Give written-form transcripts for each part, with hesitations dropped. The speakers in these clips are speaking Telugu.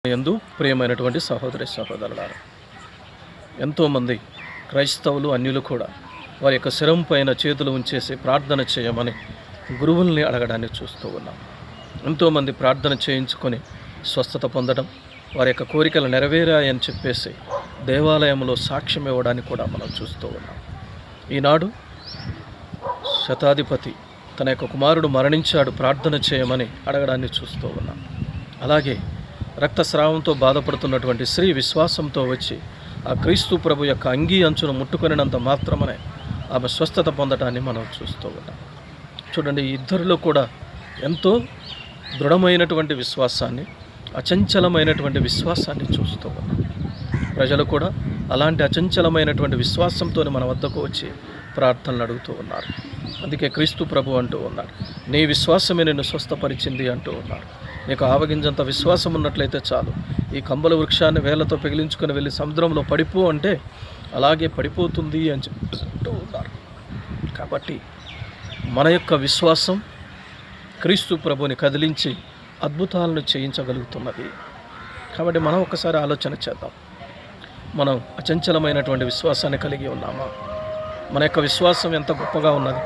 యందు ప్రియమైనటువంటి సహోదరి సహోదరులారా, ఎంతోమంది క్రైస్తవులు అన్యులు కూడా వారి యొక్క శిరం పైన చేతులు ఉంచేసి ప్రార్థన చేయమని గురువుల్ని అడగడాన్ని చూస్తూ ఉన్నాం. ఎంతోమంది ప్రార్థన చేయించుకొని స్వస్థత పొందడం, వారి యొక్క కోరికలు నెరవేరాయని చెప్పేసి దేవాలయంలో సాక్ష్యం ఇవ్వడానికి కూడా మనం చూస్తూ ఉన్నాం. ఈనాడు శతాధిపతి తన యొక్క కుమారుడు మరణించాడు, ప్రార్థన చేయమని అడగడాన్ని చూస్తూ ఉన్నాం. అలాగే రక్తస్రావంతో బాధపడుతున్నటువంటి స్త్రీ విశ్వాసంతో వచ్చి ఆ క్రీస్తు ప్రభు యొక్క అంగీ అంచును ముట్టుకొనినంత మాత్రమే ఆమె స్వస్థత పొందడాన్ని మనం చూస్తూ ఉన్నాం. చూడండి, ఈ ఇద్దరిలో కూడా ఎంతో దృఢమైనటువంటి విశ్వాసాన్ని, అచంచలమైనటువంటి విశ్వాసాన్ని చూస్తూ ఉన్నాం. ప్రజలు కూడా అలాంటి అచంచలమైనటువంటి విశ్వాసంతో మన వద్దకు వచ్చి ప్రార్థనలు అడుగుతూ ఉన్నారు. అందుకే క్రీస్తు ప్రభు అంటూ ఉన్నారు, నీ విశ్వాసమే నిన్ను స్వస్థపరిచింది అంటూ ఉన్నారు. నీకు ఆవగింజంత విశ్వాసం ఉన్నట్లయితే చాలు, ఈ కంబల వృక్షాన్ని వేళ్లతో పెగిలించుకొని వెళ్ళి సముద్రంలో పడిపో అంటే అలాగే పడిపోతుంది అని చెప్తూ ఉన్నారు. కాబట్టి మన యొక్క విశ్వాసం క్రీస్తు ప్రభుని కదిలించి అద్భుతాలను చేయించగలుగుతున్నది. కాబట్టి మనం ఒకసారి ఆలోచన చేద్దాం, మనం అచంచలమైనటువంటి విశ్వాసాన్ని కలిగి ఉన్నామా? మన యొక్క విశ్వాసం ఎంత గొప్పగా ఉన్నది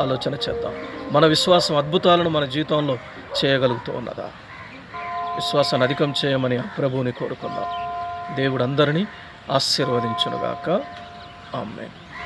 ఆలోచన చేద్దాం. మన విశ్వాసం అద్భుతాలను మన జీవితంలో చేయగలుగుతూ ఉన్నదా? విశ్వాసాన్ని అధికం చేయమని ప్రభువుని కోరుకుందాం. దేవుడు అందరినీ ఆశీర్వదించునుగాక. ఆమేన్.